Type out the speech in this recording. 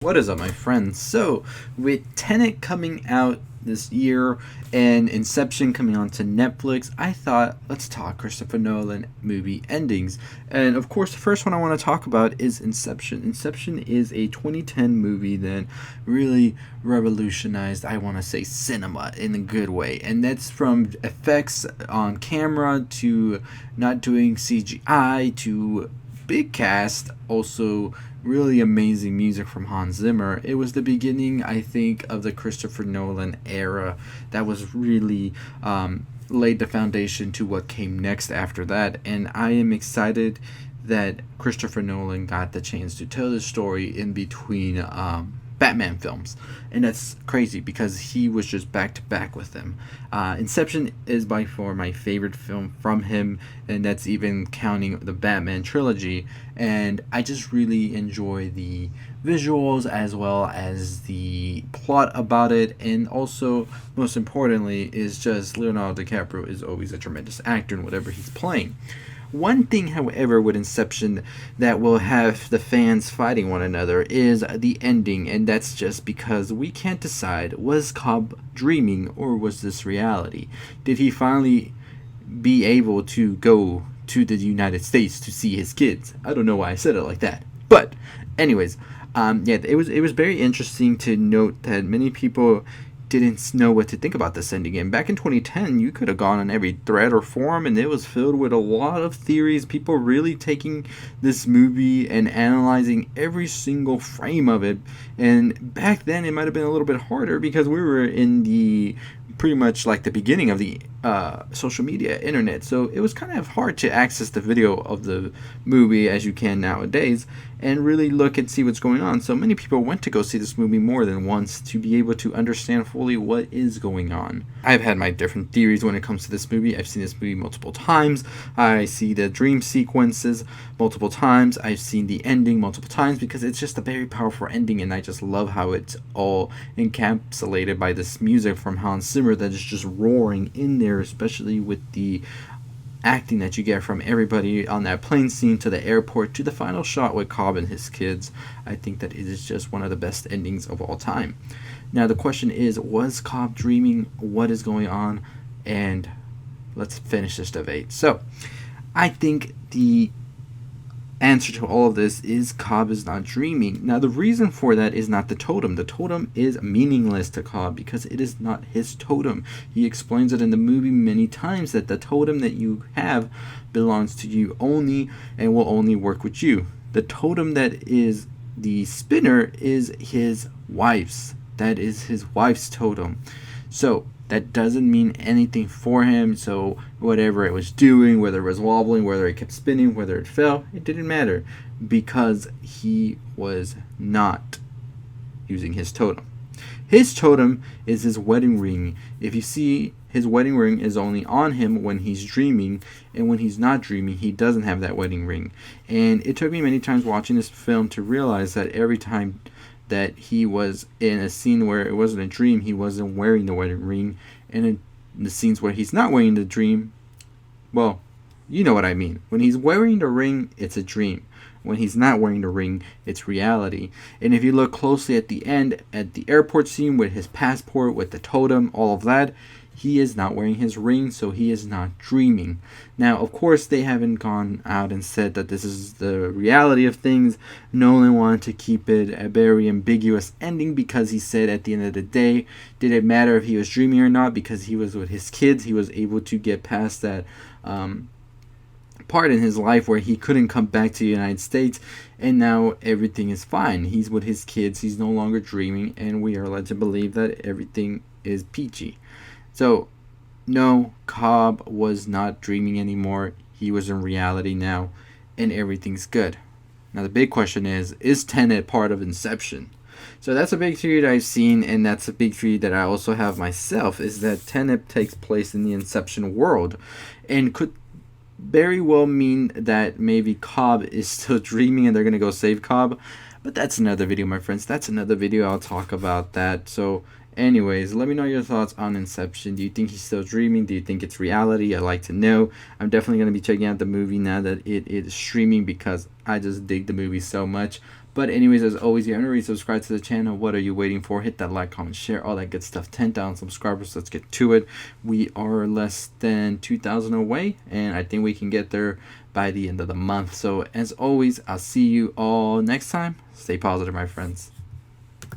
What is up, my friends? So, with Tenet coming out this year and Inception coming onto Netflix, I thought let's talk Christopher Nolan movie endings. And of course, the first one I want to talk about is Inception. Inception is a 2010 movie that really revolutionized, I want to say, cinema in a good way. And that's from effects on camera to not doing CGI to big cast, also really amazing music from Hans Zimmer. It was the beginning, I think, of the Christopher Nolan era that was really laid the foundation to what came next after that. And I am excited that Christopher Nolan got the chance to tell the story in between Batman films. And that's crazy because he was just back to back with them. Inception is by far my favorite film from him, and that's even counting the Batman trilogy. And I just really enjoy the visuals as well as the plot about it, and also, most importantly, is just Leonardo DiCaprio is always a tremendous actor in whatever he's playing. One thing, however, with Inception that will have the fans fighting one another is the ending, and that's just because we can't decide, was Cobb dreaming or was this reality? Did he finally be able to go to the United States to see his kids? I don't know why I said it like that. But, anyways, it was very interesting to note that many people didn't know what to think about this ending. And back in 2010, you could have gone on every thread or forum, and it was filled with a lot of theories. People really taking this movie and analyzing every single frame of it. And back then, it might have been a little bit harder because we were in the pretty much like the beginning of the social media internet, so it was kind of hard to access the video of the movie as you can nowadays and really look and see what's going on. So many people went to go see this movie more than once to be able to understand fully what is going on. I've had my different theories when it comes to this movie. I've seen this movie multiple times. I see the dream sequences multiple times. I've seen the ending multiple times because it's just a very powerful ending, and I just love how it's all encapsulated by this music from Hans Zimmer that is just roaring in there, especially with the acting that you get from everybody on that plane scene to the airport to the final shot with Cobb and his kids. I think that it is just one of the best endings of all time. Now the question is, was Cobb dreaming? What is going on? And let's finish this debate. So I think the answer to all of this is Cobb is not dreaming. Now, the reason for that is not the totem. The totem is meaningless to Cobb because it is not his totem. He explains it in the movie many times that the totem that you have belongs to you only and will only work with you. The totem that is the spinner is his wife's. That is his wife's totem. So that doesn't mean anything for him. So whatever it was doing, whether it was wobbling, whether it kept spinning, whether it fell, it didn't matter because he was not using his totem. His totem is his wedding ring. If you see, his wedding ring is only on him when he's dreaming, and when he's not dreaming, he doesn't have that wedding ring. And it took me many times watching this film to realize that every time that he was in a scene where it wasn't a dream, he wasn't wearing the wedding ring. And in the scenes where he's not wearing the dream, well, you know what I mean. When he's wearing the ring, it's a dream. When he's not wearing the ring, it's reality. And if you look closely at the end, at the airport scene with his passport, with the totem, all of that, he is not wearing his ring, so he is not dreaming. Now, of course, they haven't gone out and said that this is the reality of things. Nolan wanted to keep it a very ambiguous ending because he said at the end of the day, did it matter if he was dreaming or not? Because he was with his kids, he was able to get past that part in his life where he couldn't come back to the United States, and now everything is fine. He's with his kids, he's no longer dreaming, and we are led to believe that everything is peachy. So, no, Cobb was not dreaming anymore. He was in reality now, and everything's good. Now, the big question is Tenet part of Inception? So that's a big theory that I've seen, and that's a big theory that I also have myself, is that Tenet takes place in the Inception world, and could very well mean that maybe Cobb is still dreaming and they're going to go save Cobb. But that's another video, my friends. That's another video. I'll talk about that. So anyways, let me know your thoughts on Inception. Do you think he's still dreaming? Do you think it's reality? I'd like to know. I'm definitely going to be checking out the movie now that it is streaming because I just dig the movie so much. But anyways, as always, you haven't already subscribed to the channel. What are you waiting for? Hit that like, comment, share, all that good stuff. 10,000 subscribers. Let's get to it. We are less than 2,000 away, and I think we can get there by the end of the month. So as always, I'll see you all next time. Stay positive, my friends.